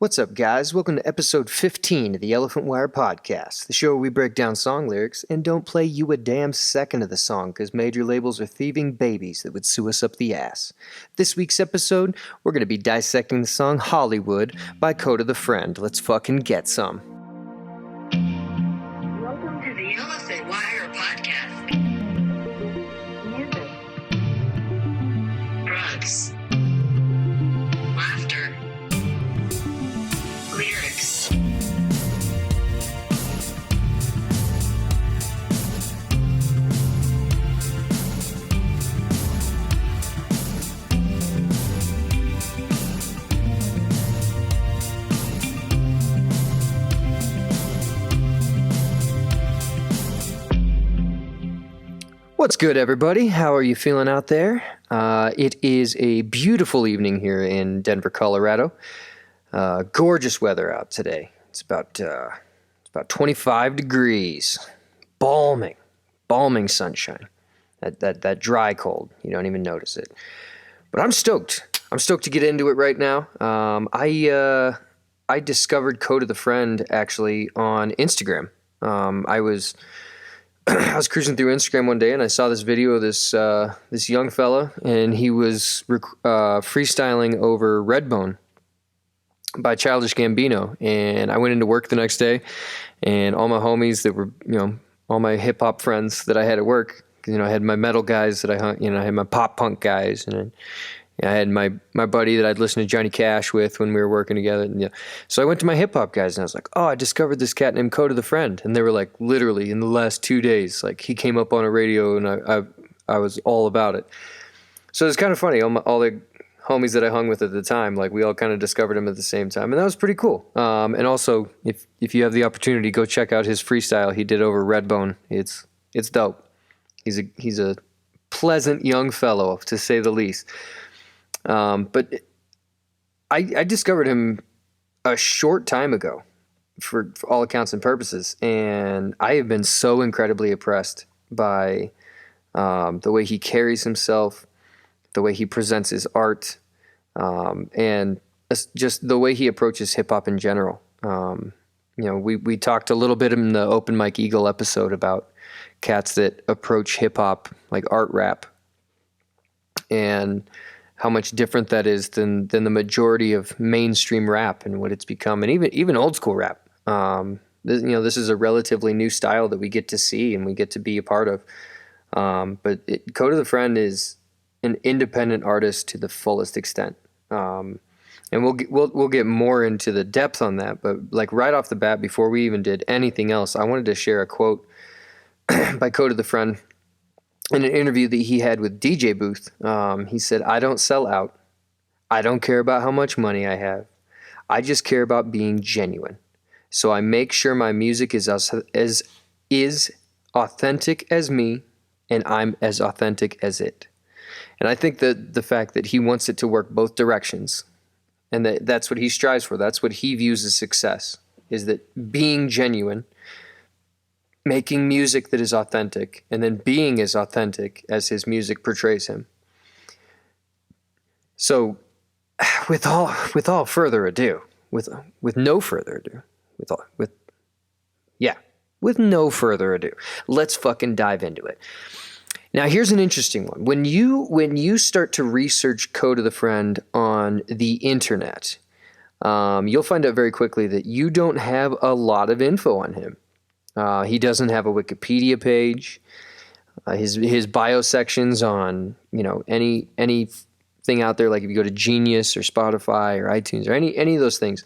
What's up, guys? Welcome to episode 15 of the Elephant Wire Podcast, the show where we break down song lyrics and don't play you a damn second of the song because major labels are thieving babies that would sue us up the ass. This week's episode, we're going to be dissecting the song Hollywood by Kota the Friend. Let's fucking get some. Welcome to the Elephant Wire Podcast. Music. Drugs. Laughter. Lyrics. What's good, everybody? How are you feeling out there? It is a beautiful evening here in Denver, Colorado. Gorgeous weather out today. It's about 25 degrees. Balming sunshine. That dry cold. You don't even notice it. But I'm stoked. I'm stoked to get into it right now. I discovered Kota the Friend actually on Instagram. I was cruising through Instagram one day and I saw this video of this young fella, and he was freestyling over Redbone by Childish Gambino. And I went into work the next day, and all my homies that were, all my hip hop friends that I had at work, I had my metal guys that I hung, I had my pop punk guys, and I had my buddy that I'd listen to Johnny Cash with when we were working together. And, so I went to my hip hop guys and I was like, oh, I discovered this cat named Kota the Friend. And they were like, literally in the last 2 days, like he came up on a radio and I was all about it. So it's kind of funny. All the homies that I hung with at the time, like we all kind of discovered him at the same time. And that was pretty cool. And also if you have the opportunity, go check out his freestyle he did over Redbone. It's dope. He's a pleasant young fellow, to say the least. But I discovered him a short time ago for all accounts and purposes. And I have been so incredibly impressed by the way he carries himself, the way he presents his art, and just the way he approaches hip hop in general. We talked a little bit in the Open Mike Eagle episode about cats that approach hip hop like art rap, and how much different that is than the majority of mainstream rap and what it's become, and even old school rap. This is a relatively new style that we get to see and we get to be a part of. But Kota the Friend is an independent artist to the fullest extent. And we'll get more into the depth on that. But like right off the bat, before we even did anything else, I wanted to share a quote by Kota the Friend in an interview that he had with DJ Booth. He said, "I don't sell out. I don't care about how much money I have. I just care about being genuine. So I make sure my music is authentic as me, and I'm as authentic as it." And I think that the fact that he wants it to work both directions, and that's what he strives for, that's what he views as success, is that being genuine, making music that is authentic, and then being as authentic as his music portrays him. So, with no further ado, let's fucking dive into it. Now, here's an interesting one. When you start to research Kota the Friend on the internet, you'll find out very quickly that you don't have a lot of info on him. He doesn't have a Wikipedia page. His bio sections on anything out there, like if you go to Genius or Spotify or iTunes or any of those things,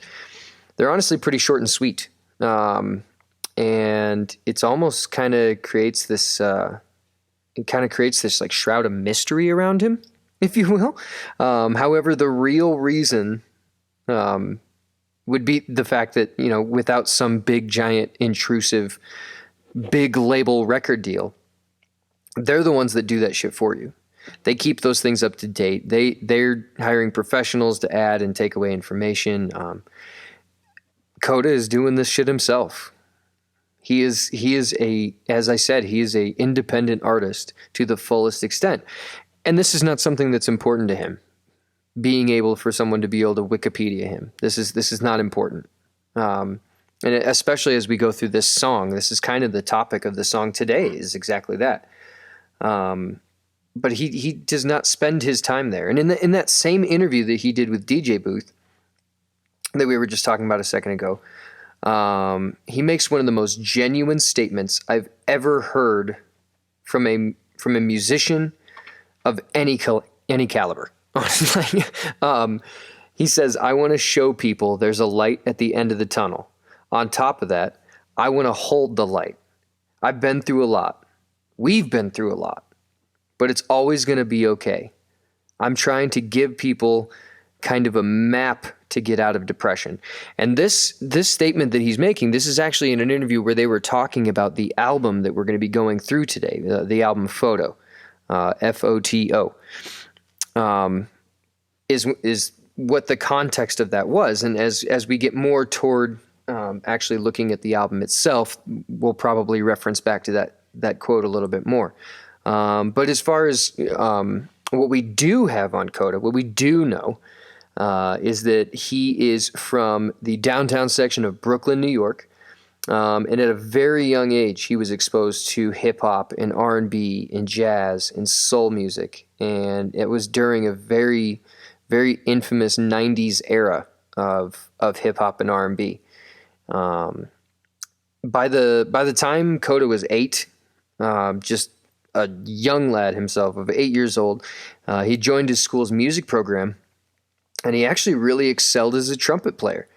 they're honestly pretty short and sweet. And it's almost kind of creates this like shroud of mystery around him, if you will. However, the real reason would be the fact that, without some big, giant, intrusive, big label record deal, they're the ones that do that shit for you. They keep those things up to date. They're hiring professionals to add and take away information. Kota is doing this shit himself. He is as I said, he is a independent artist to the fullest extent. And this is not something that's important to him. being able for someone to be able to Wikipedia him. This is not important. And especially as we go through this song, this is kind of the topic of the song today, is exactly that. But he does not spend his time there. And in that same interview that he did with DJ Booth that we were just talking about a second ago, he makes one of the most genuine statements I've ever heard from a musician of any caliber. Honestly, he says, "I want to show people there's a light at the end of the tunnel. On top of that, I want to hold the light. I've been through a lot. We've been through a lot, but it's always going to be okay. I'm trying to give people kind of a map to get out of depression." And this statement that he's making, this is actually in an interview where they were talking about the album that we're going to be going through today, the album Photo, Photo, is what the context of that was. And as we get more toward actually looking at the album itself, we'll probably reference back to that quote a little bit more. But as far as what we do have on Kota, what we do know is that he is from the downtown section of Brooklyn, New York. And at a very young age, he was exposed to hip-hop and R&B and jazz and soul music. And it was during a very, very infamous 90s era of hip-hop and R&B. By the time Kota was 8, just a young lad himself of 8 years old, he joined his school's music program, and he actually really excelled as a trumpet player.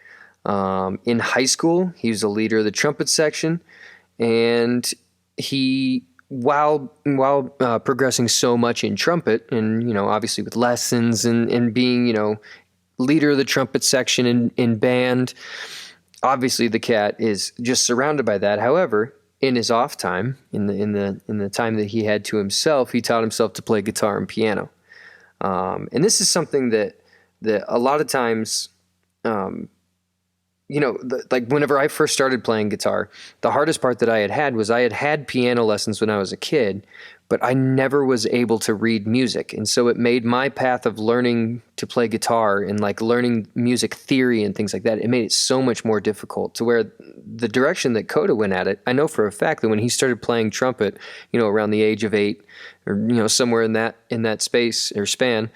In high school, he was a leader of the trumpet section, and he, while progressing so much in trumpet, and obviously with lessons and being leader of the trumpet section in band, obviously the cat is just surrounded by that. However, in his off time, in the time that he had to himself, he taught himself to play guitar and piano. And this is something that a lot of times, like whenever I first started playing guitar, the hardest part that I had was I had piano lessons when I was a kid, but I never was able to read music. And so it made my path of learning to play guitar and like learning music theory and things like that, it made it so much more difficult, to where the direction that Kota went at it, I know for a fact that when he started playing trumpet, around the age of 8 or, somewhere in that space or span,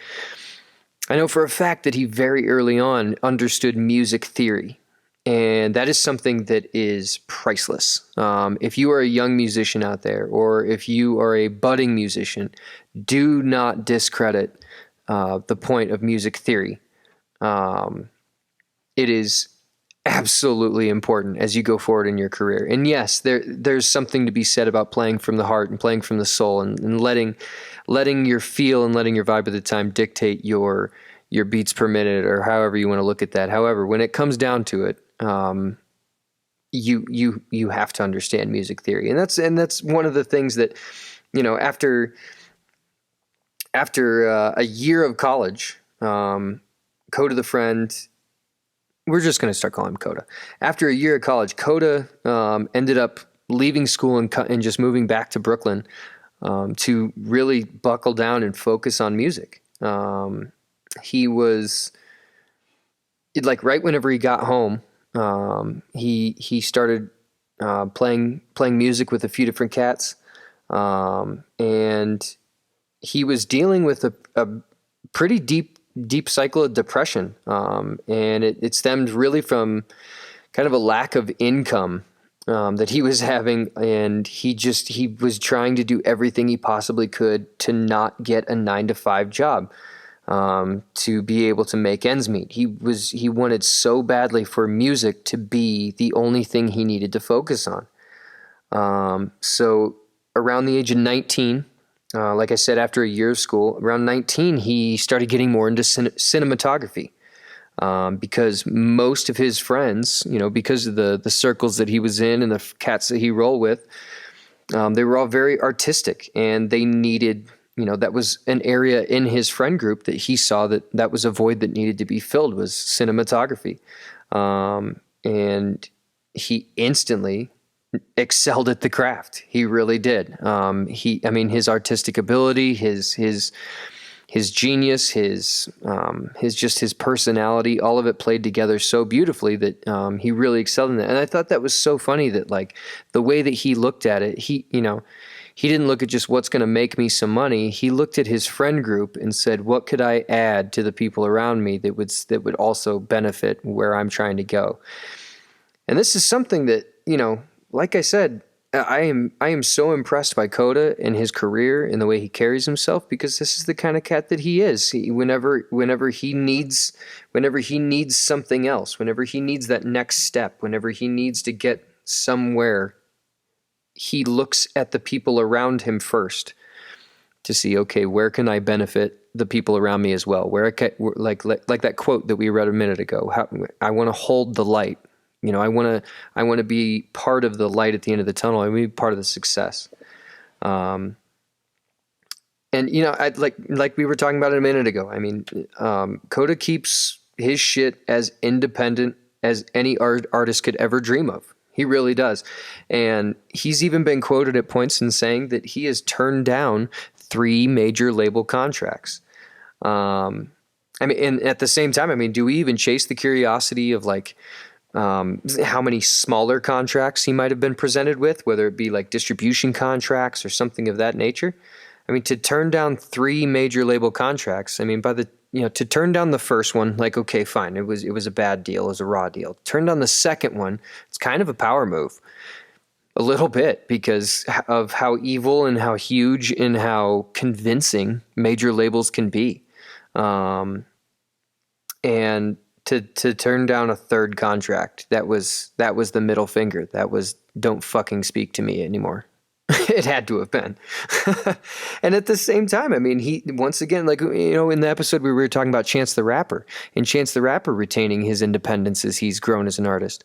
I know for a fact that he very early on understood music theory. And that is something that is priceless. If you are a young musician out there, or if you are a budding musician, do not discredit the point of music theory. It is absolutely important as you go forward in your career. And yes, there's something to be said about playing from the heart and playing from the soul, and letting your feel and letting your vibe at the time dictate your beats per minute, or however you want to look at that. However, when it comes down to it, you have to understand music theory, and that's one of the things that after a year of college, Kota the friend, we're just going to start calling him Kota. After a year of college, Kota ended up leaving school and just moving back to Brooklyn to really buckle down and focus on music. He was like right whenever he got home. He started playing music with a few different cats, and he was dealing with a pretty deep cycle of depression, and it stemmed really from kind of a lack of income that he was having, and he was trying to do everything he possibly could to not get a 9-to-5 job. To be able to make ends meet. He wanted so badly for music to be the only thing he needed to focus on. So around the age of 19, like I said, after a year of school, around 19, he started getting more into cinematography. Because most of his friends, because of the circles that he was in and the cats that he rolled with, they were all very artistic, and they needed, that was an area in his friend group that he saw that was a void that needed to be filled, was cinematography. And he instantly excelled at the craft. He really did. His artistic ability, his his genius, his personality, all of it played together so beautifully that he really excelled in that. And I thought that was so funny that like the way that he looked at it, he didn't look at just what's going to make me some money. He looked at his friend group and said, what could I add to the people around me that would also benefit where I'm trying to go? And this is something that, like I said, I am so impressed by Kota and his career and the way he carries himself, because this is the kind of cat that he is. Whenever he needs something else, whenever he needs that next step, whenever he needs to get somewhere, he looks at the people around him first to see, okay, where can I benefit the people around me as well? Where like that quote that we read a minute ago. I want to hold the light. I want to be part of the light at the end of the tunnel. I want to be part of the success. And I like we were talking about it a minute ago. I mean, Kota keeps his shit as independent as any artist could ever dream of. He really does. And he's even been quoted at points in saying that he has turned down 3 major label contracts. And at the same time, I mean, do we even chase the curiosity of like how many smaller contracts he might have been presented with, whether it be like distribution contracts or something of that nature? I mean, to turn down 3 major label contracts, I mean, to turn down the first one, like, okay, fine. It was a bad deal. It was a raw deal. Turn down the second one. It's kind of a power move, a little bit, because of how evil and how huge and how convincing major labels can be. And to turn down a third contract, that was the middle finger. That was, don't fucking speak to me anymore. It had to have been. And at the same time, I mean, he, once again, like, in the episode we were talking about Chance the Rapper, and Chance the Rapper retaining his independence as he's grown as an artist.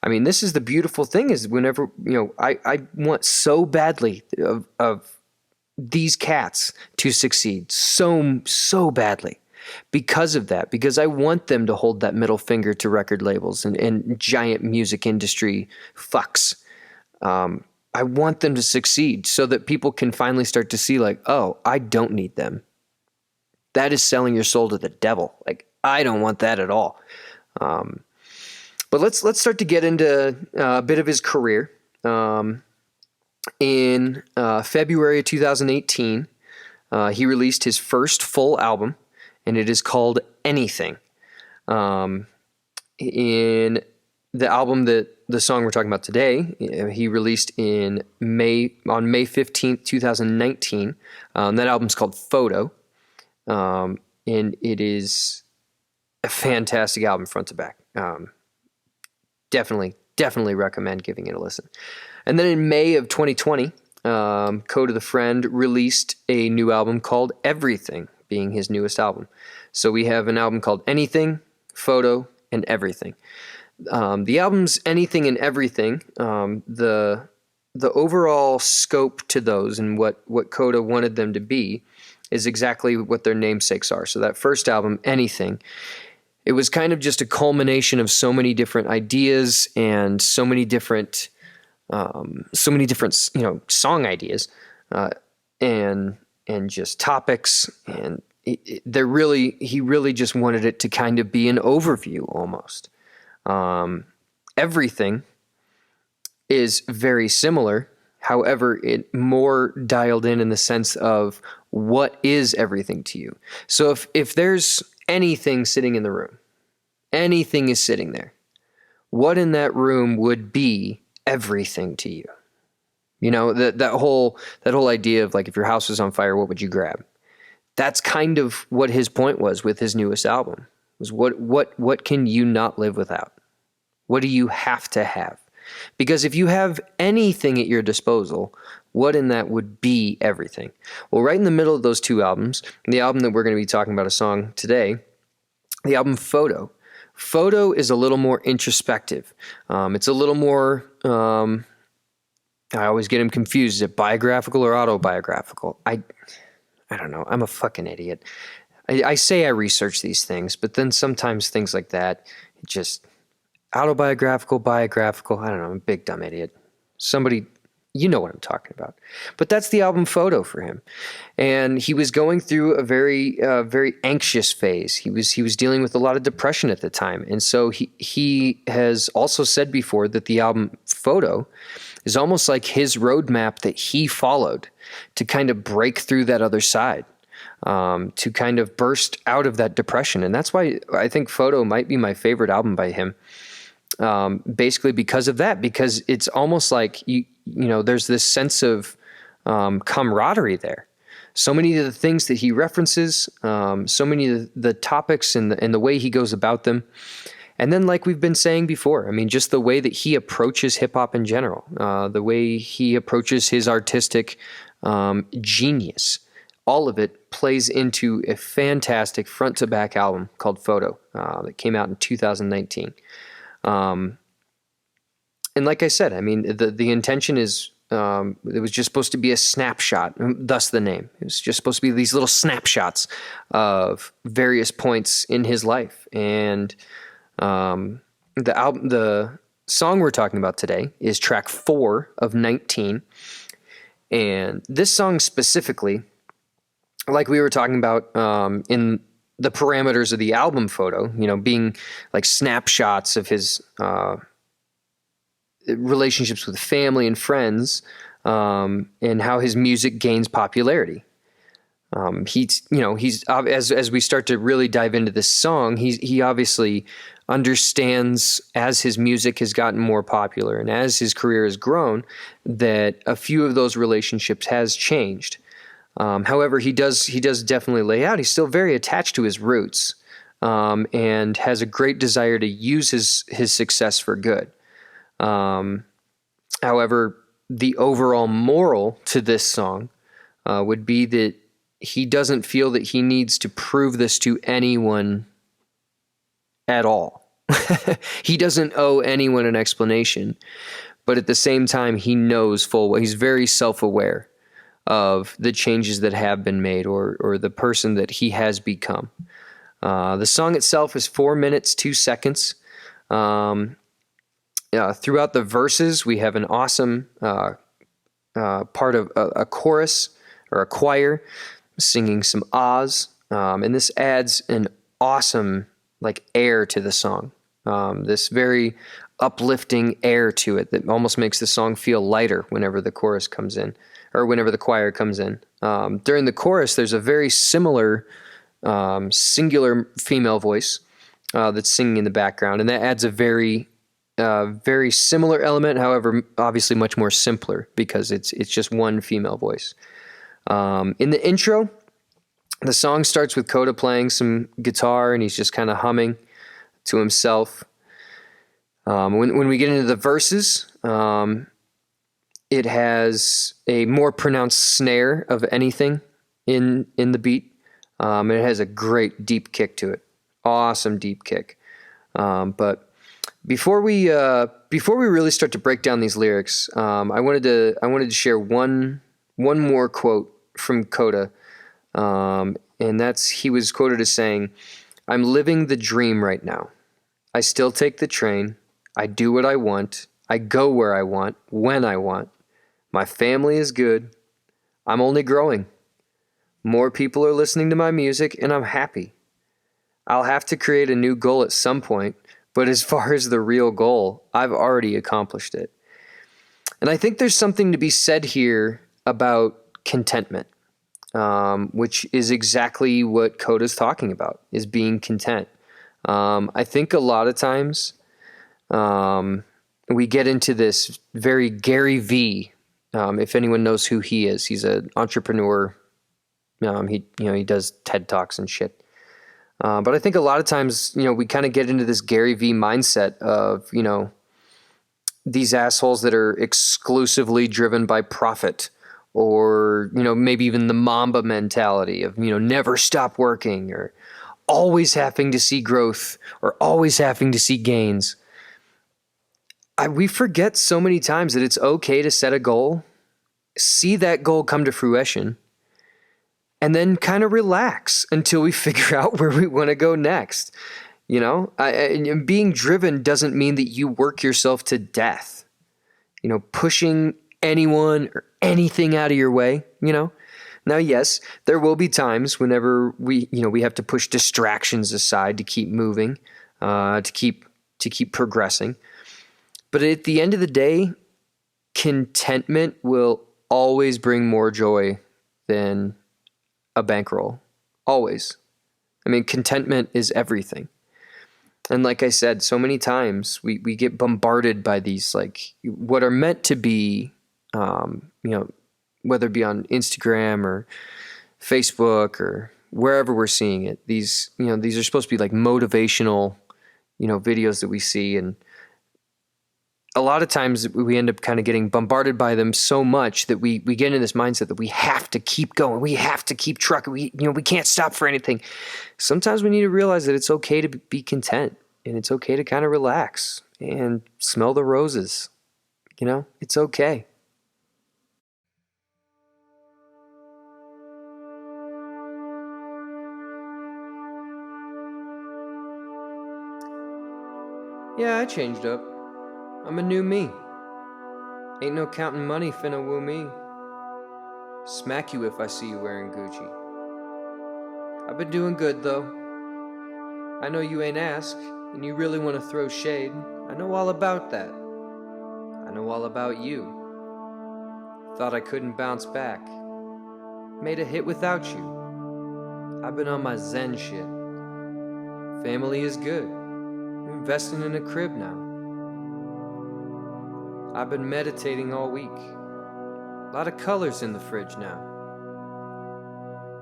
I mean, this is the beautiful thing, is whenever, I want so badly of these cats to succeed so badly because of that, because I want them to hold that middle finger to record labels and giant music industry fucks. I want them to succeed so that people can finally start to see, like, oh, I don't need them. That is selling your soul to the devil. Like, I don't want that at all. But let's start to get into a bit of his career. In February of 2018, he released his first full album, and it is called Anything. In the album that the song we're talking about today, he released on May 15th, 2019. That album's called Photo. And it is a fantastic album front to back. Definitely recommend giving it a listen. And then in May of 2020, Kota the Friend released a new album called Everything, being his newest album. So we have an album called Anything, Photo, and Everything. The albums Anything and Everything, the overall scope to those and what Kota wanted them to be is exactly what their namesakes are. So that first album, Anything, it was kind of just a culmination of so many different ideas and so many different song ideas, and just topics, and he really just wanted it to kind of be an overview almost. Everything is very similar. However, it more dialed in the sense of what is everything to you. So if there's anything sitting in the room, anything is sitting there, what in that room would be everything to you? That whole idea of, like, if your house was on fire, what would you grab? That's kind of what his point was with his newest album. Was what can you not live without? What do you have to have? Because if you have anything at your disposal, what in that would be everything? Well, right in the middle of those two albums, the album that we're going to be talking about a song today, the album Photo. Photo is a little more introspective. It's a little more, I always get them confused. Is it biographical or autobiographical? I don't know. I'm a fucking idiot. I say I research these things, but then sometimes things like that, just autobiographical, biographical, I don't know, I'm a big dumb idiot. Somebody You know what I'm talking about. But that's the album Photo for him. And he was going through a very anxious phase. He was dealing with a lot of depression at the time. And so he has also said before that the album Photo is almost like his roadmap that he followed to kind of break through that other side, to kind of burst out of that depression. And that's why I think Photo might be my favorite album by him. Basically because of that, because it's almost like there's this sense of camaraderie there. So many of the things that he references, so many of the topics and the way he goes about them. And then, like we've been saying before, I mean, just the way that he approaches hip hop in general, the way he approaches his artistic genius, all of it plays into a fantastic front to back album called Photo that came out in 2019. And like I said, I mean, the intention is, it was just supposed to be a snapshot, thus the name. It was just supposed to be these little snapshots of various points in his life. And the song we're talking about today is track 4 of 19. And this song specifically, like we were talking about in the parameters of the album Photo, being like snapshots of his relationships with family and friends, and how his music gains popularity. He's as we start to really dive into this song, he obviously understands as his music has gotten more popular and as his career has grown that a few of those relationships has changed. However, he does definitely lay out, he's still very attached to his roots, and has a great desire to use his success for good. However, the overall moral to this song would be that he doesn't feel that he needs to prove this to anyone at all. He doesn't owe anyone an explanation, but at the same time, he knows full well, he's very self-aware of the changes that have been made or the person that he has become. The song itself is 4 minutes, 2 seconds. Throughout the verses, we have an awesome part of a chorus or a choir singing some ahs, and this adds an awesome air to the song. This very uplifting air to it that almost makes the song feel lighter whenever the chorus comes in, or whenever the choir comes in. During the chorus, there's a very similar singular female voice that's singing in the background, and that adds a very similar element, however, obviously much more simpler because it's just one female voice. In the intro, the song starts with Kota playing some guitar, and he's just kind of humming to himself. When we get into the verses, it has a more pronounced snare of anything in the beat, and it has a great deep kick to it. Awesome deep kick. But before we really start to break down these lyrics, I wanted to share one more quote from Kota, and he was quoted as saying, "I'm living the dream right now. I still take the train. I do what I want. I go where I want, when I want. My family is good. I'm only growing. More people are listening to my music, and I'm happy. I'll have to create a new goal at some point, but as far as the real goal, I've already accomplished it." And I think there's something to be said here about contentment, which is exactly what Kota's talking about, is being content. I think a lot of times we get into this very Gary V. If anyone knows who he is, he's an entrepreneur. He does TED Talks and shit. But I think a lot of times, we kind of get into this Gary V mindset of, these assholes that are exclusively driven by profit, or, maybe even the Mamba mentality of, never stop working, or always having to see growth, or always having to see gains. We forget so many times that it's okay to set a goal, see that goal come to fruition, and then kind of relax until we figure out where we want to go next. Being driven doesn't mean that you work yourself to death. Pushing anyone or anything out of your way, you know? Now, yes, there will be times whenever we have to push distractions aside to keep moving, to keep progressing. But at the end of the day, contentment will always bring more joy than a bankroll. Always. I mean, contentment is everything. And like I said, so many times we get bombarded by these, like, what are meant to be, whether it be on Instagram or Facebook or wherever we're seeing it. These are supposed to be like motivational, videos that we see. And a lot of times we end up kind of getting bombarded by them so much that we get in this mindset that we have to keep going. We have to keep trucking. We can't stop for anything. Sometimes we need to realize that it's okay to be content, and it's okay to kind of relax and smell the roses. It's okay. Yeah, I changed up. I'm a new me. Ain't no counting money finna woo me. Smack you if I see you wearing Gucci. I've been doing good though. I know you ain't asked, and you really wanna throw shade. I know all about that. I know all about you. Thought I couldn't bounce back. Made a hit without you. I've been on my Zen shit. Family is good. I'm investing in a crib now. I've been meditating all week. A lot of colors in the fridge now.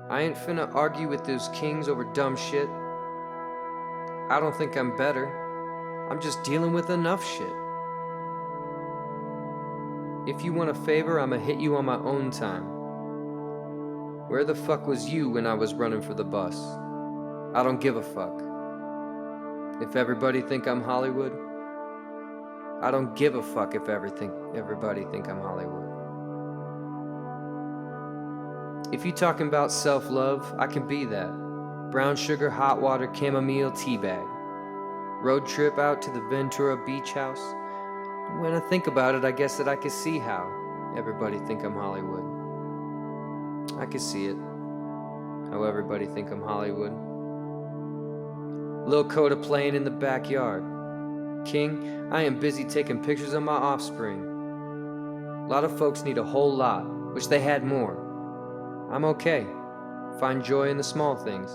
I ain't finna argue with those kings over dumb shit. I don't think I'm better. I'm just dealing with enough shit. If you want a favor, I'ma hit you on my own time. Where the fuck was you when I was running for the bus? I don't give a fuck. If everybody think I'm Hollywood, I don't give a fuck if everybody think I'm Hollywood. If you talking about self-love, I can be that. Brown sugar, hot water, chamomile, teabag. Road trip out to the Ventura Beach House. When I think about it, I guess that I can see how everybody think I'm Hollywood. I can see it. How everybody think I'm Hollywood. Lil Kota playing in the backyard. King, I am busy taking pictures of my offspring. A lot of folks need a whole lot. Wish they had more. I'm okay. Find joy in the small things.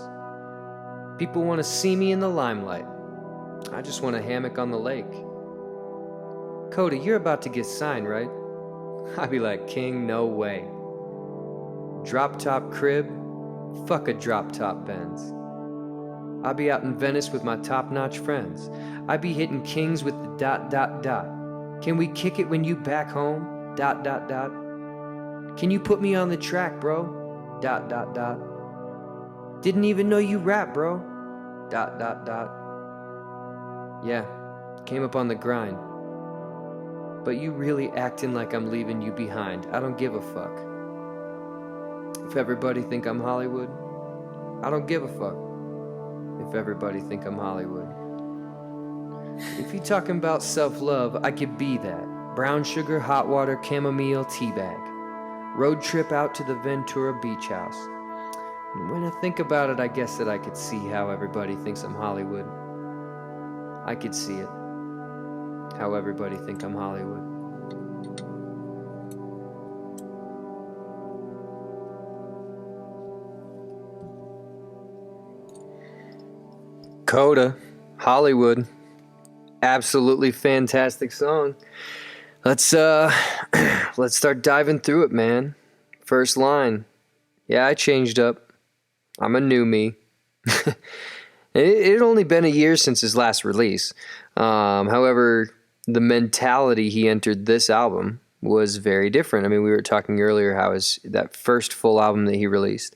People want to see me in the limelight. I just want a hammock on the lake. Kota, you're about to get signed, right? I'd be like, King, no way. Drop top crib? Fuck a drop top Benz. I'll be out in Venice with my top-notch friends. I be hitting kings with the ... Can we kick it when you back home? ... Can you put me on the track, bro? ... Didn't even know you rap, bro. ... Yeah, came up on the grind. But you really acting like I'm leaving you behind. I don't give a fuck. If everybody think I'm Hollywood, I don't give a fuck. If everybody think I'm Hollywood. If you talking about self-love, I could be that. Brown sugar, hot water, chamomile, teabag. Road trip out to the Ventura Beach House. And when I think about it, I guess that I could see how everybody thinks I'm Hollywood. I could see it. How everybody think I'm Hollywood. Kota, Hollywood. Absolutely fantastic song. Let's start diving through it, man. First line. Yeah, I changed up. I'm a new me. It had only been a year since his last release. However, the mentality he entered this album was very different. I mean, we were talking earlier how that first full album that he released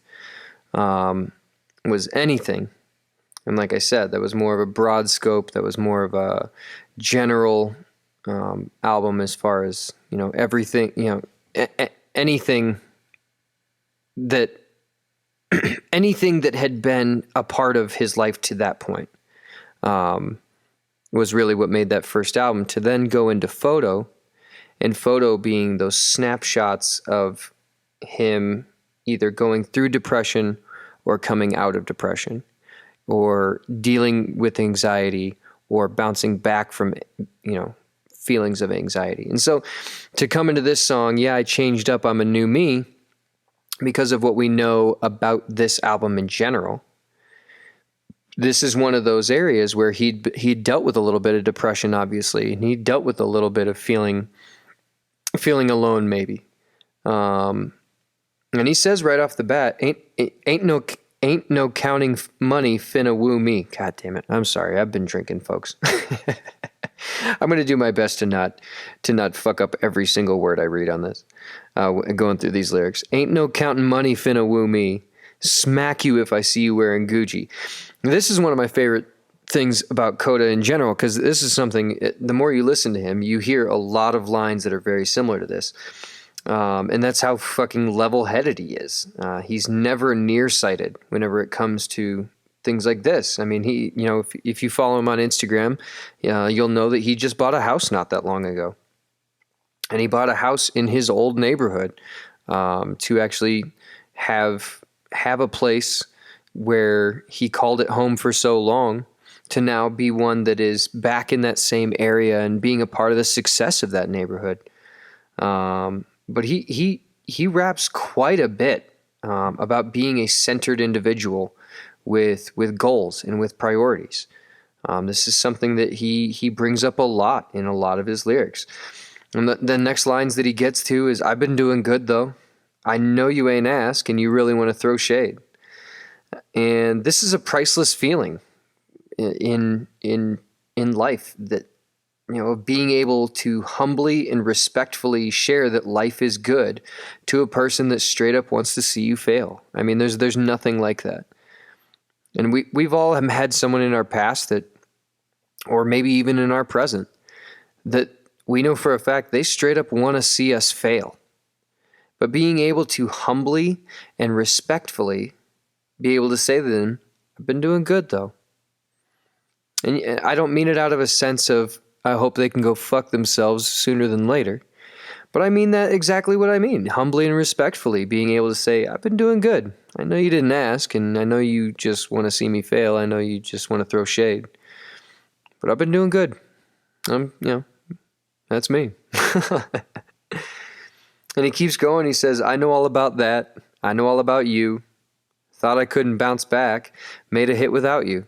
was Anything. And like I said, that was more of a broad scope. That was more of a general album as far as, everything, anything that anything that had been a part of his life to that point was really what made that first album. To then go into Photo and photo being those snapshots of him either going through depression or coming out of depression, or dealing with anxiety, or bouncing back from, feelings of anxiety. And so to come into this song, yeah, I changed up, I'm a new me, because of what we know about this album in general. This is one of those areas where he dealt with a little bit of depression, obviously, and he dealt with a little bit of feeling alone, maybe. And he says right off the bat, ain't no counting money finna woo me. God damn it! I'm sorry, I've been drinking, folks. I'm gonna do my best to not fuck up every single word I read on this. Going through these lyrics, ain't no counting money finna woo me. Smack you if I see you wearing Gucci. This is one of my favorite things about Kota in general, because this is something, the more you listen to him, you hear a lot of lines that are very similar to this. And that's how fucking level-headed he is. He's never nearsighted whenever it comes to things like this. I mean, if you follow him on Instagram, you'll know that he just bought a house not that long ago. And he bought a house in his old neighborhood to actually have a place where he called it home for so long, to now be one that is back in that same area and being a part of the success of that neighborhood. But he raps quite a bit about being a centered individual with goals and with priorities. This is something that he brings up a lot in a lot of his lyrics. And the next lines that he gets to is, I've been doing good though. I know you ain't ask and you really want to throw shade. And this is a priceless feeling in life, that, of being able to humbly and respectfully share that life is good to a person that straight up wants to see you fail. I mean, there's nothing like that. And we've all had someone in our past that, or maybe even in our present, that we know for a fact they straight up want to see us fail. But being able to humbly and respectfully be able to say to them, I've been doing good though. And I don't mean it out of a sense of, I hope they can go fuck themselves sooner than later. But I mean that exactly what I mean. Humbly and respectfully being able to say, I've been doing good. I know you didn't ask, and I know you just want to see me fail. I know you just want to throw shade. But I've been doing good. That's me. And he keeps going. He says, I know all about that. I know all about you. Thought I couldn't bounce back. Made a hit without you.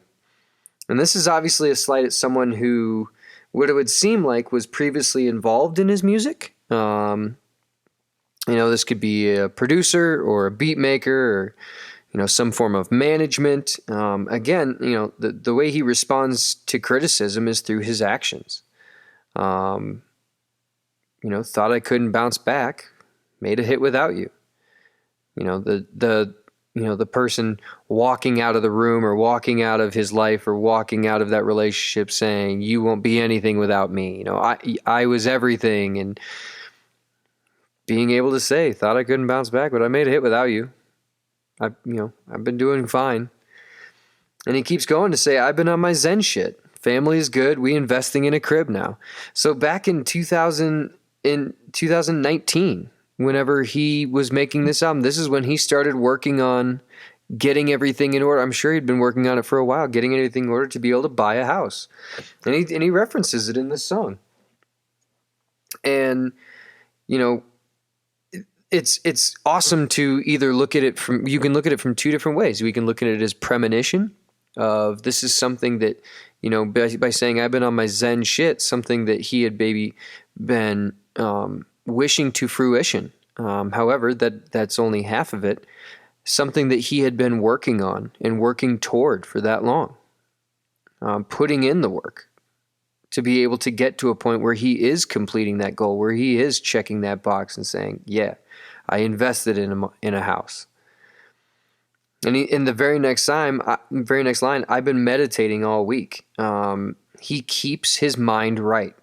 And this is obviously a slight at someone who, what it would seem like, was previously involved in his music. This could be a producer or a beat maker, or, some form of management. Again, the way he responds to criticism is through his actions. Thought I couldn't bounce back, made a hit without you. The person walking out of the room, or walking out of his life, or walking out of that relationship saying, you won't be anything without me. I was everything. And being able to say, thought I couldn't bounce back, but I made a hit without you. I've been doing fine. And he keeps going to say, I've been on my Zen shit. Family is good. We investing in a crib now. So back in 2019, whenever he was making this album, this is when he started working on getting everything in order. I'm sure he'd been working on it for a while, getting everything in order to be able to buy a house. And he references it in this song. And, it's awesome to either look at it you can look at it from two different ways. We can look at it as premonition of, this is something that, by saying I've been on my Zen shit, something that he had been wishing to fruition. However, that's only half of it. Something that he had been working on and working toward for that long. Putting in the work to be able to get to a point where he is completing that goal, where he is checking that box and saying, yeah, I invested in a house. And in the very next line, I've been meditating all week. He keeps his mind right,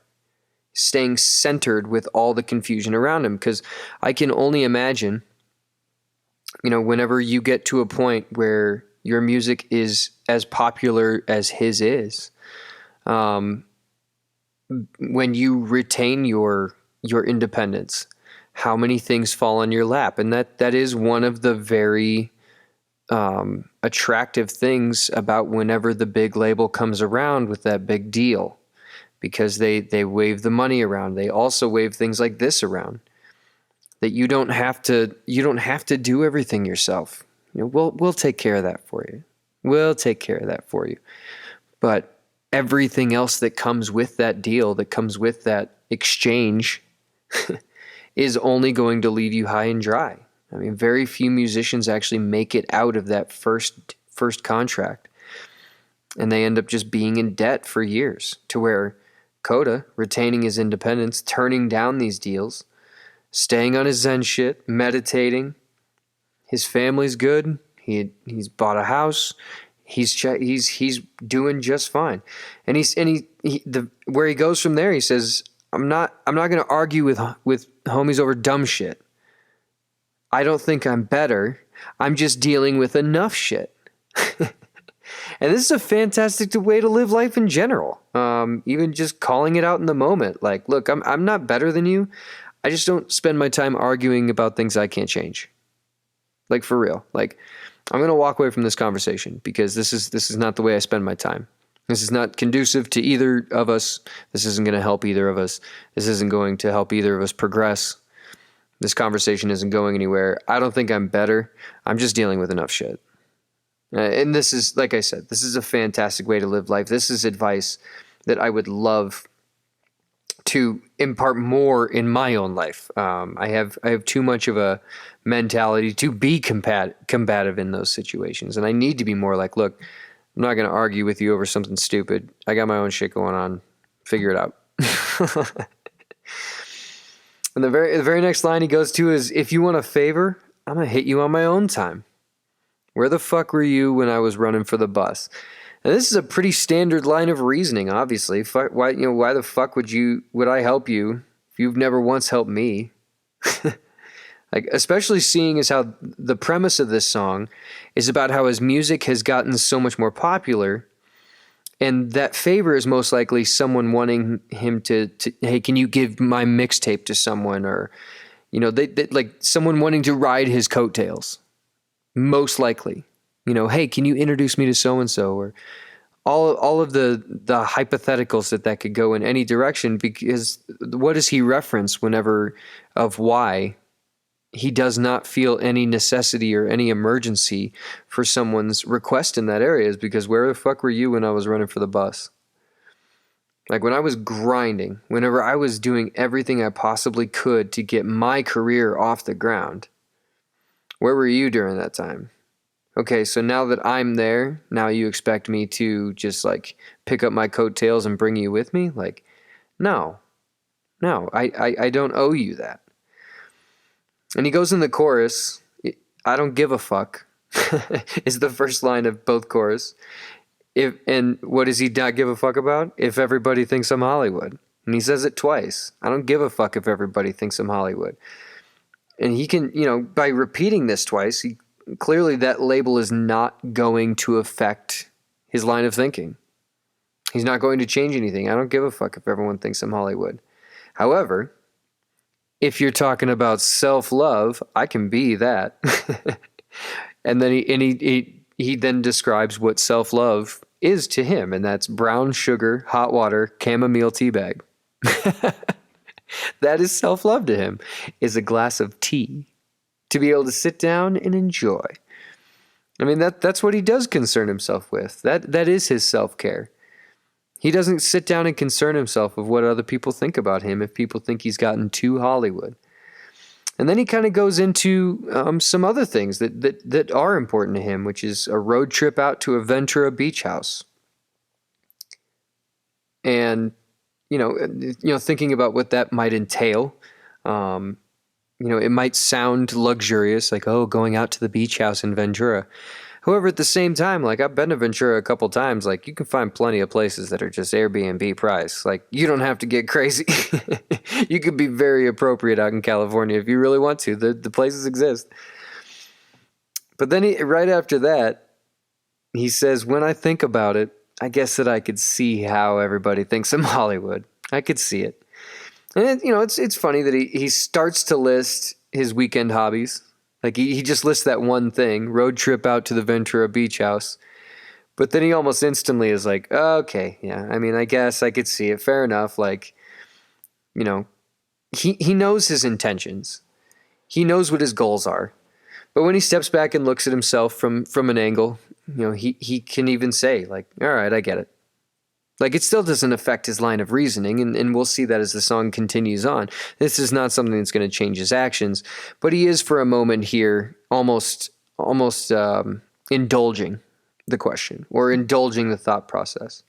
staying centered with all the confusion around him. Because I can only imagine, whenever you get to a point where your music is as popular as his is, when you retain your your independence, how many things fall on your lap. And that is one of the very attractive things about whenever the big label comes around with that big deal, because they wave the money around. They also wave things like this around, that you don't have to do everything yourself. We'll take care of that for you. We'll take care of that for you. But everything else that comes with that deal, that comes with that exchange, is only going to leave you high and dry. I mean, very few musicians actually make it out of that first contract, and they end up just being in debt for years, to where Kota, retaining his independence, turning down these deals, staying on his Zen shit, meditating. His family's good. He's bought a house. He's doing just fine. And where he goes from there, he says, I'm not going to argue with homies over dumb shit. I don't think I'm better. I'm just dealing with enough shit. And this is a fantastic way to live life in general. Even just calling it out in the moment. Like, look, I'm not better than you. I just don't spend my time arguing about things I can't change. Like, for real. Like, I'm going to walk away from this conversation because this is not the way I spend my time. This is not conducive to either of us. This isn't going to help either of us. This isn't going to help either of us progress. This conversation isn't going anywhere. I don't think I'm better. I'm just dealing with enough shit. And this is, like I said, this is a fantastic way to live life. This is advice that I would love to impart more in my own life. I have too much of a mentality to be combative in those situations. And I need to be more like, look, I'm not going to argue with you over something stupid. I got my own shit going on. Figure it out. And the very next line he goes to is, if you want a favor, I'm going to hit you on my own time. Where the fuck were you when I was running for the bus? And this is a pretty standard line of reasoning, obviously. Why the fuck would I help you if you've never once helped me? Like, especially seeing as how the premise of this song is about how his music has gotten so much more popular, and that favor is most likely someone wanting him to hey, can you give my mixtape to someone, or they like someone wanting to ride his coattails. Most likely, hey, can you introduce me to so and so, or all of the hypotheticals that could go in any direction, because what does he reference whenever of why he does not feel any necessity or any emergency for someone's request in that area, is because where the fuck were you when I was running for the bus? Like, when I was grinding, whenever I was doing everything I possibly could to get my career off the ground, where were you during that time? Okay, so now that I'm there, now you expect me to just like pick up my coattails and bring you with me? Like, no, I don't owe you that. And he goes in the chorus, I don't give a fuck, is the first line of both chorus. And what does he not give a fuck about? If everybody thinks I'm Hollywood. And he says it twice. I don't give a fuck if everybody thinks I'm Hollywood. And he can, by repeating this twice, clearly that label is not going to affect his line of thinking. He's not going to change anything. I don't give a fuck if everyone thinks I'm Hollywood. However, if you're talking about self-love, I can be that. And then he then describes what self-love is to him, and that's brown sugar, hot water, chamomile tea bag. That is self-love to him, is a glass of tea to be able to sit down and enjoy. I mean, that's what he does concern himself with. That is his self-care. He doesn't sit down and concern himself with what other people think about him if people think he's gotten too Hollywood. And then he kind of goes into some other things that are important to him, which is a road trip out to a Ventura beach house. And, thinking about what that might entail, it might sound luxurious, like, oh, going out to the beach house in Ventura. However, at the same time, like, I've been to Ventura a couple times. Like, you can find plenty of places that are just Airbnb price. Like, you don't have to get crazy. You could be very appropriate out in California if you really want to. The places exist. But then right after that, he says, when I think about it, I guess that I could see how everybody thinks I'm Hollywood. I could see it. And it's funny that he starts to list his weekend hobbies. Like he just lists that one thing, road trip out to the Ventura Beach House. But then he almost instantly is like, okay, yeah, I mean, I guess I could see it. Fair enough. Like, you know, he knows his intentions. He knows what his goals are. But when he steps back and looks at himself from an angle, he can even say, like, all right, I get it. Like, it still doesn't affect his line of reasoning, and we'll see that as the song continues on. This is not something that's going to change his actions, but he is for a moment here almost indulging the question or indulging the thought process.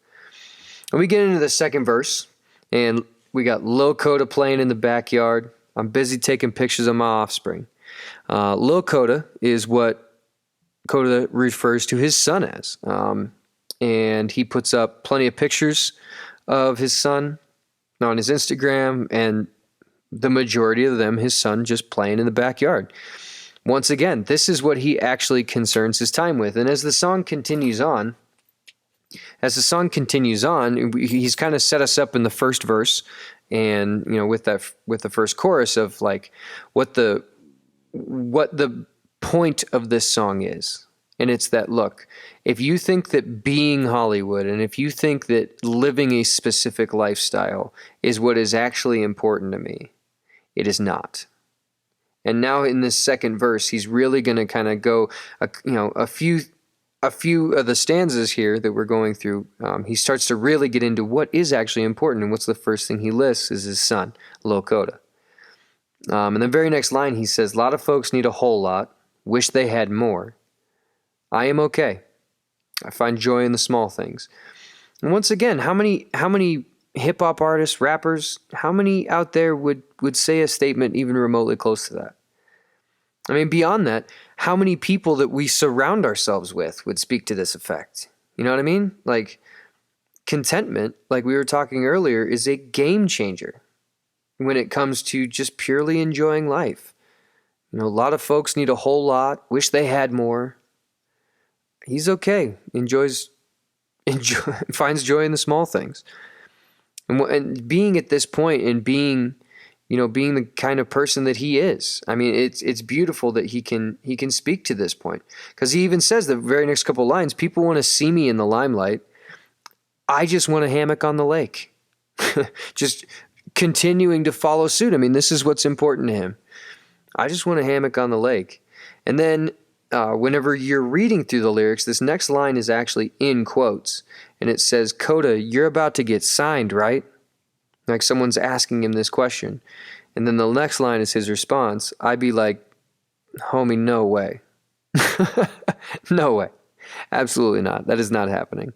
And we get into the second verse, and we got Lil Kota playing in the backyard. I'm busy taking pictures of my offspring. Lil Kota is what Kota refers to his son as. And he puts up plenty of pictures of his son on his Instagram, and the majority of them, his son just playing in the backyard. Once again, this is what he actually concerns his time with. And as the song continues on, he's kind of set us up in the first verse, and with the first chorus of like what the point of this song is. And it's that, look, if you think that being Hollywood and if you think that living a specific lifestyle is what is actually important to me, it is not. And now in this second verse, he's really going to kind of go, a few of the stanzas here that we're going through. He starts to really get into what is actually important. And what's the first thing he lists is his son, Lil Kota. And the very next line, he says, a lot of folks need a whole lot, wish they had more. I am okay. I find joy in the small things. And once again, how many hip hop artists, rappers, how many out there would say a statement even remotely close to that? I mean, beyond that, how many people that we surround ourselves with would speak to this effect? You know what I mean? Like, contentment, like we were talking earlier, is a game changer when it comes to just purely enjoying life. A lot of folks need a whole lot, wish they had more. He's okay. Finds joy in the small things. And being at this point and being the kind of person that he is. I mean, it's beautiful that he can speak to this point. Because he even says the very next couple of lines, people want to see me in the limelight. I just want a hammock on the lake. Just continuing to follow suit. I mean, this is what's important to him. I just want a hammock on the lake. And then whenever you're reading through the lyrics, this next line is actually in quotes. And it says, Kota, you're about to get signed, right? Like someone's asking him this question. And then the next line is his response. I'd be like, homie, no way. No way. Absolutely not. That is not happening.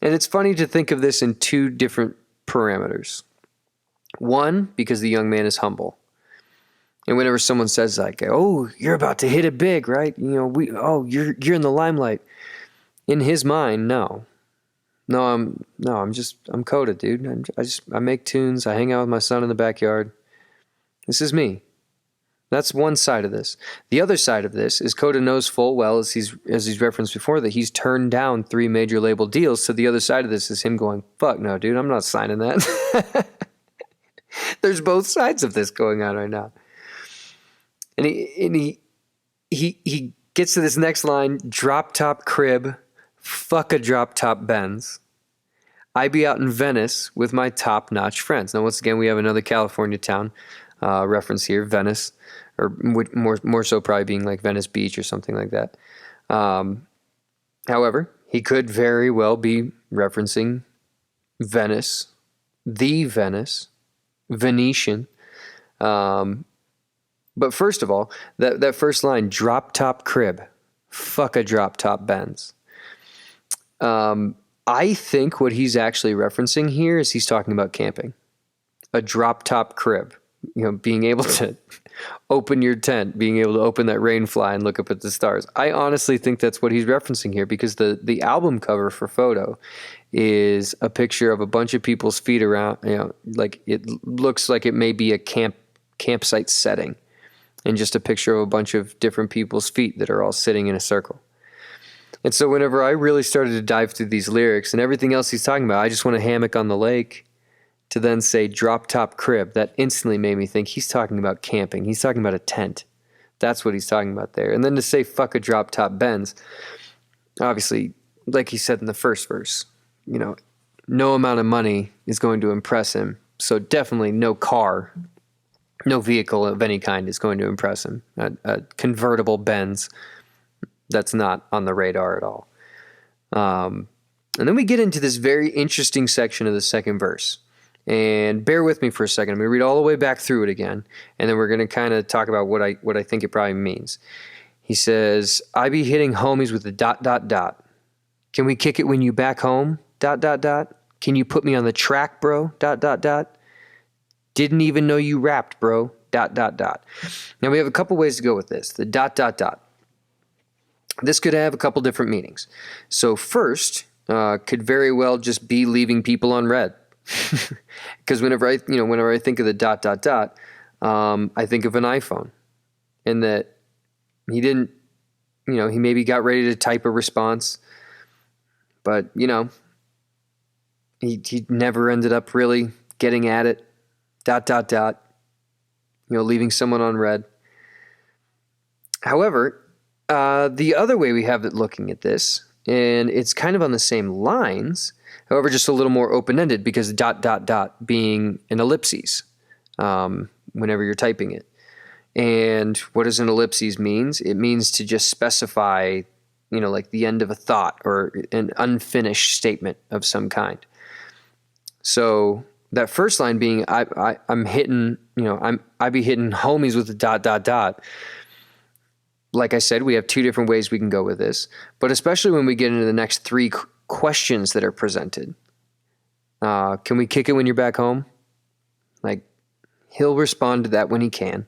And it's funny to think of this in two different parameters. One, because the young man is humble. And whenever someone says like, "Oh, you're about to hit it big, right? You're in the limelight." In his mind, no, I'm Kota, dude. I make tunes. I hang out with my son in the backyard. This is me. That's one side of this. The other side of this is Kota knows full well, as he's referenced before, that he's turned down 3 major label deals. So the other side of this is him going, "Fuck no, dude, I'm not signing that." There's both sides of this going on right now. And he gets to this next line, drop top crib, fuck a drop top Benz. I be out in Venice with my top notch friends. Now, once again, we have another California town reference here, Venice, or more so probably being like Venice Beach or something like that. However, he could very well be referencing Venice, the Venice, Venetian. But first of all, that first line, drop top crib, fuck a drop top Benz. I think what he's actually referencing here is he's talking about camping. A drop top crib, being able to open your tent, being able to open that rain fly and look up at the stars. I honestly think that's what he's referencing here, because the album cover for Photo is a picture of a bunch of people's feet around, like it looks like it may be a campsite setting. And just a picture of a bunch of different people's feet that are all sitting in a circle. And so whenever I really started to dive through these lyrics and everything else he's talking about, I just want a hammock on the lake. to then say drop top crib, that instantly made me think he's talking about camping. He's talking about a tent. That's what he's talking about there. And then to say fuck a drop top Benz, obviously, like he said in the first verse, no amount of money is going to impress him. So definitely no car, no vehicle of any kind is going to impress him. A convertible Benz, that's not on the radar at all. And then we get into this very interesting section of the second verse. And bear with me for a second. I'm going to read all the way back through it again, and then we're going to kind of talk about what I think it probably means. He says, I be hitting homies with a ... Can we kick it when you back home? ... Can you put me on the track, bro? ... Didn't even know you rapped, bro. ... Now we have a couple ways to go with this. The ... This could have a couple different meanings. So first, could very well just be leaving people on red. Because whenever I think of the ... I think of an iPhone, and that he didn't, he maybe got ready to type a response, but he never ended up really getting at it. ... Leaving someone on red. However, the other way we have it looking at this, and it's kind of on the same lines, however, just a little more open-ended, because ... being an ellipses whenever you're typing it. And what does an ellipses means? It means to just specify, like the end of a thought or an unfinished statement of some kind. So that first line being, I'm hitting, I be hitting homies with the ... Like I said, we have two different ways we can go with this, but especially when we get into the next three questions that are presented. Can we kick it when you're back home? Like, he'll respond to that when he can.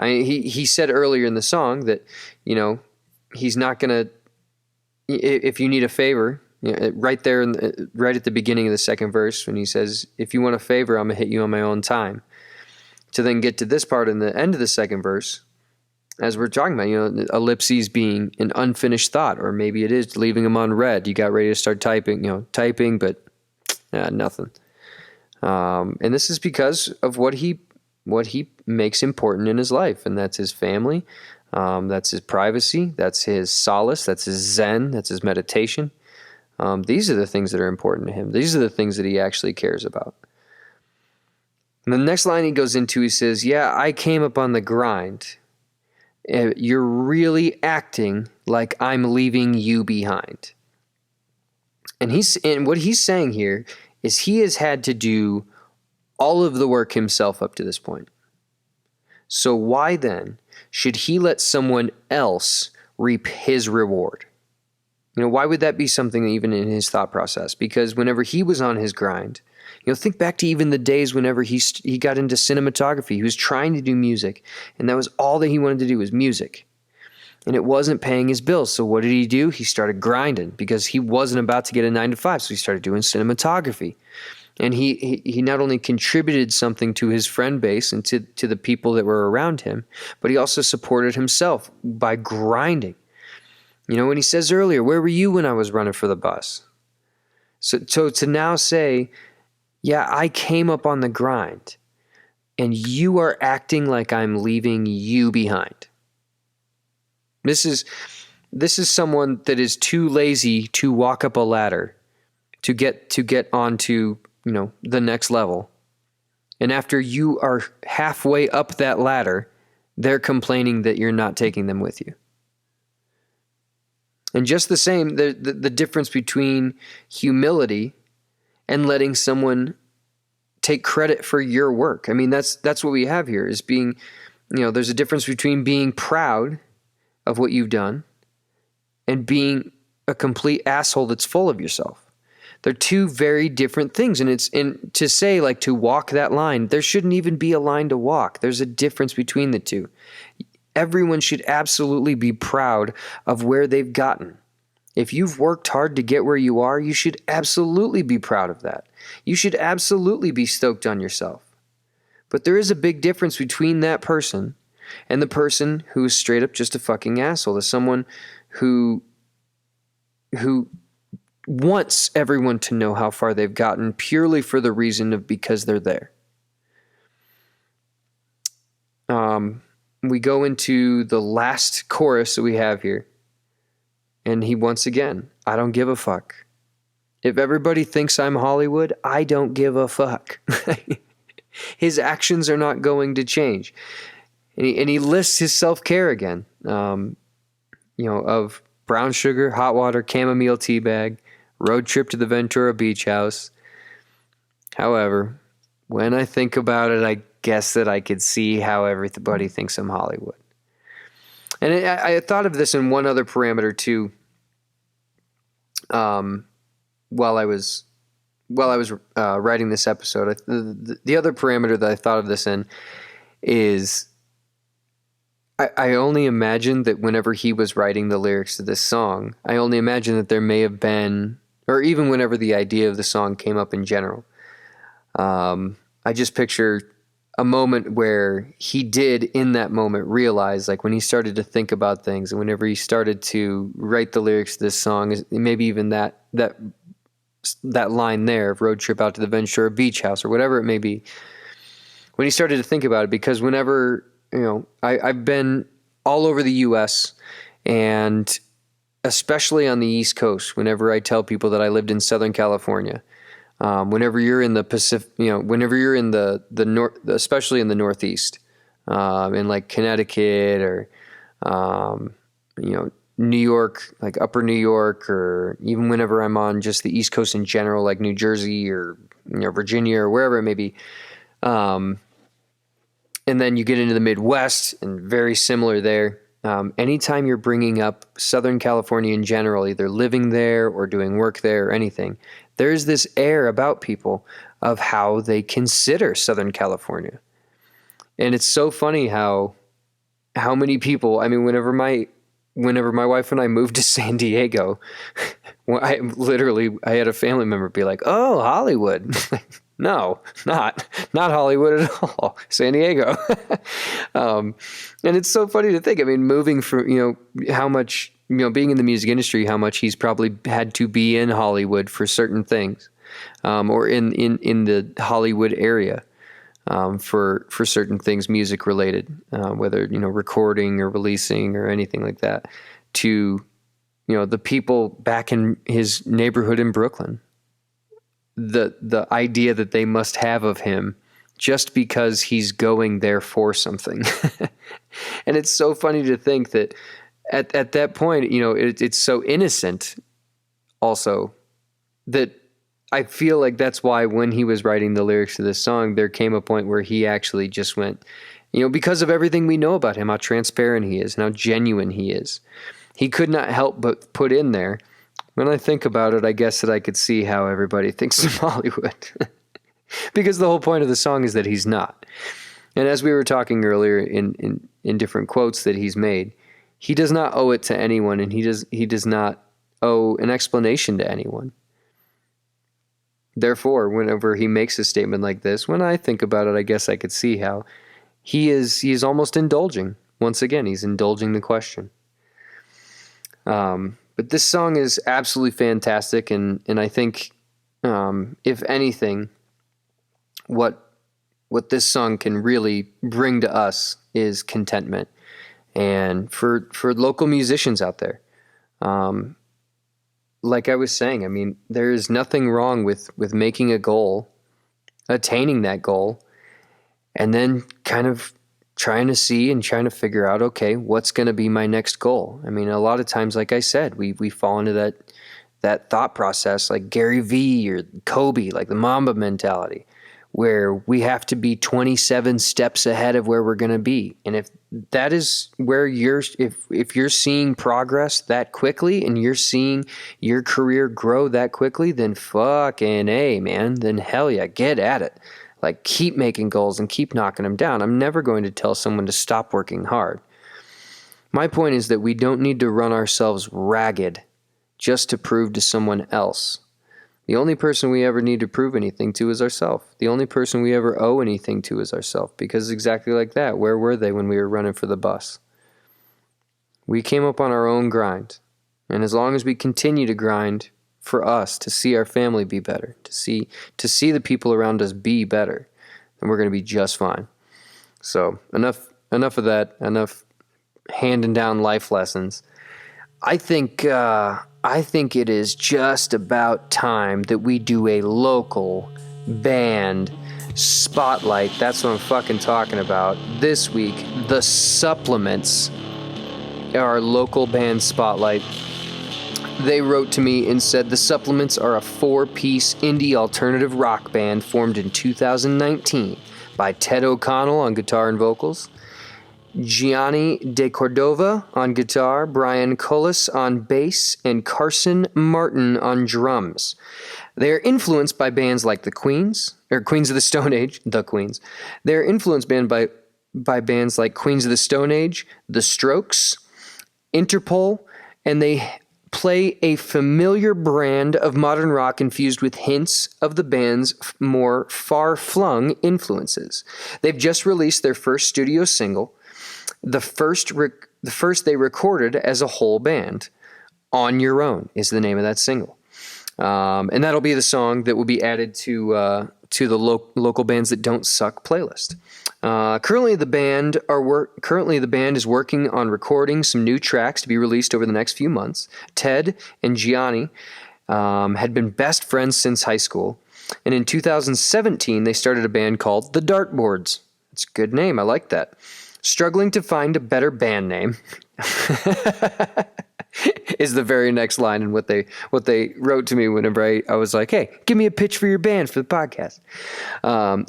He said earlier in the song that, he's not going to, if you need a favor, right there, right at the beginning of the second verse, when he says, if you want a favor, I'm going to hit you on my own time. To then get to this part in the end of the second verse, as we're talking about, ellipses being an unfinished thought, or maybe it is leaving them on red. You got ready to start typing, but nothing. And this is because of what he makes important in his life, and that's his family, that's his privacy, that's his solace, that's his zen, that's his meditation. These are the things that are important to him. These are the things that he actually cares about. And the next line he goes into, he says, yeah, I came up on the grind. You're really acting like I'm leaving you behind. And what he's saying here is he has had to do all of the work himself up to this point. So why then should he let someone else reap his reward? Why would that be something even in his thought process? Because whenever he was on his grind, think back to even the days whenever he got into cinematography. He was trying to do music, and that was all that he wanted to do was music. And it wasn't paying his bills. So what did he do? He started grinding because he wasn't about to get a 9-to-5. So he started doing cinematography. And he not only contributed something to his friend base and to the people that were around him, but he also supported himself by grinding. When he says earlier, where were you when I was running for the bus? So to now say, yeah, I came up on the grind, and you are acting like I'm leaving you behind. This is someone that is too lazy to walk up a ladder to get onto, the next level. And after you are halfway up that ladder, they're complaining that you're not taking them with you. And just the same, the difference between humility and letting someone take credit for your work. I mean, that's what we have here, is being, there's a difference between being proud of what you've done and being a complete asshole that's full of yourself. They're two very different things. And to say, like, to walk that line, there shouldn't even be a line to walk. There's a difference between the two. Everyone should absolutely be proud of where they've gotten. If you've worked hard to get where you are, you should absolutely be proud of that. You should absolutely be stoked on yourself. But there is a big difference between that person and the person who is straight up just a fucking asshole. There's someone who wants everyone to know how far they've gotten purely for the reason of because they're there. We go into the last chorus that we have here. And he, once again, I don't give a fuck. If everybody thinks I'm Hollywood, I don't give a fuck. His actions are not going to change. And he lists his self-care again, of brown sugar, hot water, chamomile tea bag, road trip to the Ventura Beach House. However, when I think about it, I guess that I could see how everybody thinks I'm Hollywood. And I thought of this in one other parameter too. While I was writing this episode, the other parameter that I thought of this in is I only imagine that whenever he was writing the lyrics to this song, I only imagine that there may have been, or even whenever the idea of the song came up in general, I just picture a moment where he did in that moment realize, like when he started to think about things and whenever he started to write the lyrics to this song, maybe even that line there of road trip out to the Ventura Beach House or whatever it may be, when he started to think about it, because whenever, I've been all over the U.S. and especially on the East Coast, whenever I tell people that I lived in Southern California, whenever you're in the Pacific, whenever you're in the north, especially in the Northeast, in like Connecticut or, New York, like upper New York, or even whenever I'm on just the East Coast in general, like New Jersey or, Virginia or wherever it may be. And then you get into the Midwest and very similar there. Anytime you're bringing up Southern California in general, either living there or doing work there or anything, there's this air about people of how they consider Southern California. And it's so funny how many people, I mean, whenever my wife and I moved to San Diego, I had a family member be like, "Oh, Hollywood." No, not Hollywood at all. San Diego. And it's so funny to think. I mean, moving from, how much, being in the music industry, how much he's probably had to be in Hollywood for certain things, or in the Hollywood area, for certain things music related, whether, recording or releasing or anything like that, to, the people back in his neighborhood in Brooklyn. The idea that they must have of him just because he's going there for something. And it's so funny to think that at that point, it's so innocent also, that I feel like that's why when he was writing the lyrics to this song, there came a point where he actually just went, because of everything we know about him, how transparent he is and how genuine he is, he could not help but put in there, when I think about it, I guess that I could see how everybody thinks of Hollywood. Because the whole point of the song is that he's not. And as we were talking earlier in different quotes that he's made, he does not owe it to anyone, and he does not owe an explanation to anyone. Therefore, whenever he makes a statement like this, when I think about it, I guess I could see how he is almost indulging. Once again, he's indulging the question. But this song is absolutely fantastic, and I think, if anything, what this song can really bring to us is contentment. And for local musicians out there, like I was saying, I mean, there is nothing wrong with making a goal, attaining that goal, and then kind of trying to figure out, okay, what's going to be my next goal? I mean, a lot of times, like I said, we fall into that thought process, like Gary Vee or Kobe, like the Mamba mentality, where we have to be 27 steps ahead of where we're going to be. And if that is where if you're seeing progress that quickly and you're seeing your career grow that quickly, then fucking A, man, then hell yeah, get at it. Like, keep making goals and keep knocking them down. I'm never going to tell someone to stop working hard. My point is that we don't need to run ourselves ragged just to prove to someone else. The only person we ever need to prove anything to is ourselves. The only person we ever owe anything to is ourselves. Because exactly like that, where were they when we were running for the bus? We came up on our own grind. And as long as we continue to grind for us to see our family be better, to see the people around us be better, then we're going to be just fine. So enough of that. Enough handing down life lessons. I think it is just about time that we do a local band spotlight. That's what I'm fucking talking about. This week, the Supplements, our local band spotlight. They wrote to me and said the Supplements are a 4-piece indie alternative rock band formed in 2019 by Ted O'Connell on guitar and vocals, Gianni De Cordova on guitar, Brian Cullis on bass, and Carson Martin on drums. They are influenced by bands like the Queens of the Stone Age, the Queens. They are influenced by bands like Queens of the Stone Age, The Strokes, Interpol, and they play a familiar brand of modern rock infused with hints of the band's more far-flung influences. They've just released their first studio single, the first they recorded as a whole band. On Your Own is the name of that single. And that'll be the song that will be added to the local bands that don't suck playlist. Currently, the band is working on recording some new tracks to be released over the next few months. Ted and Gianni had been best friends since high school, and in 2017 they started a band called The Dartboards. It's a good name. I like that. Struggling to find a better band name is the very next line in what they wrote to me whenever I was like, hey, give me a pitch for your band for the podcast.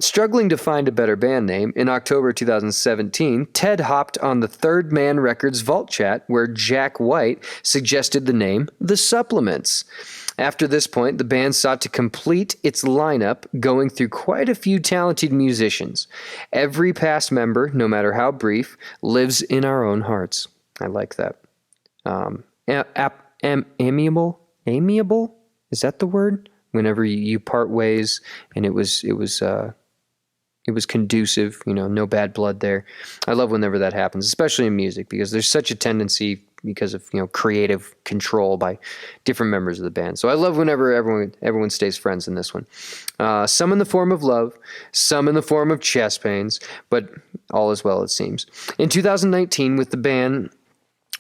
Struggling to find a better band name, in October 2017, Ted hopped on the Third Man Records Vault Chat where Jack White suggested the name The Supplements. After this point, the band sought to complete its lineup, going through quite a few talented musicians. Every past member, no matter how brief, lives in our own hearts. I like that. Amiable? Is that the word? Whenever you part ways, and it was conducive, no bad blood there. I love whenever that happens, especially in music, because there's such a tendency because of creative control by different members of the band. So I love whenever everyone stays friends in this one. Some in the form of love, some in the form of chest pains, but all is well, it seems. In 2019, with the band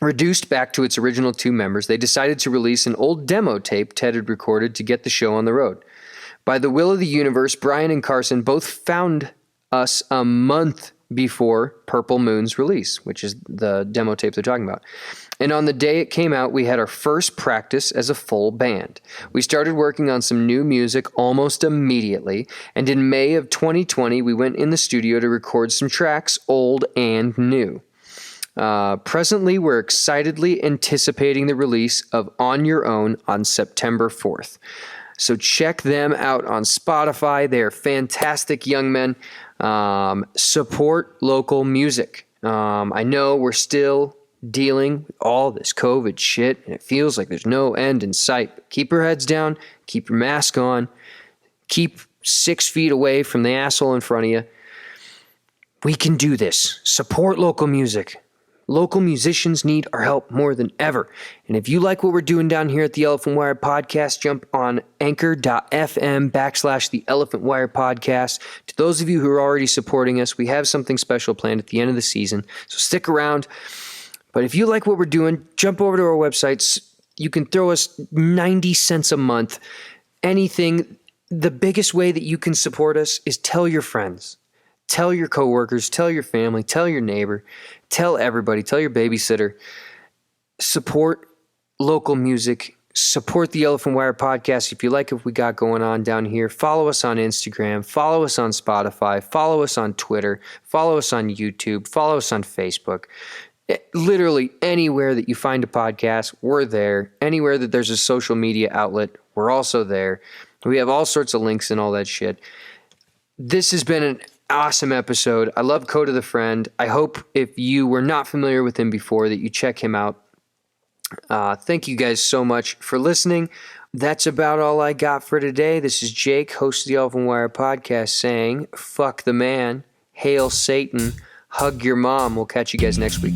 reduced back to its original 2 members, they decided to release an old demo tape Ted had recorded to get the show on the road. By the will of the universe, Brian and Carson both found us a month before Purple Moon's release, which is the demo tape they're talking about. And on the day it came out, we had our first practice as a full band. We started working on some new music almost immediately, and in May of 2020, we went in the studio to record some tracks, old and new. Presently, we're excitedly anticipating the release of On Your Own on September 4th. So check them out on Spotify. They're fantastic young men. Support local music. I know we're still dealing with all this COVID shit, and it feels like there's no end in sight. But keep your heads down, keep your mask on, keep 6 feet away from the asshole in front of you. We can do this. Support local music. Local musicians need our help more than ever. And if you like what we're doing down here at the Elephant Wire Podcast, jump on anchor.fm/the Elephant Wire Podcast. To those of you who are already supporting us, we have something special planned at the end of the season. So stick around. But if you like what we're doing, jump over to our websites. You can throw us 90 cents a month. Anything. The biggest way that you can support us is tell your friends. Tell your coworkers, tell your family, tell your neighbor, tell everybody, tell your babysitter. Support local music. Support the Elephant Wire Podcast. If you like what we got going on down here, follow us on Instagram, follow us on Spotify, follow us on Twitter, follow us on YouTube, follow us on Facebook. Literally anywhere that you find a podcast, we're there. Anywhere that there's a social media outlet, we're also there. We have all sorts of links and all that shit. This has been an awesome episode. I love Kota the Friend. I hope if you were not familiar with him before that you check him out. Thank you guys so much for listening. That's about all I got for today. This is Jake, host of the Elephant Wire Podcast, saying, fuck the man, hail Satan, hug your mom. We'll catch you guys next week.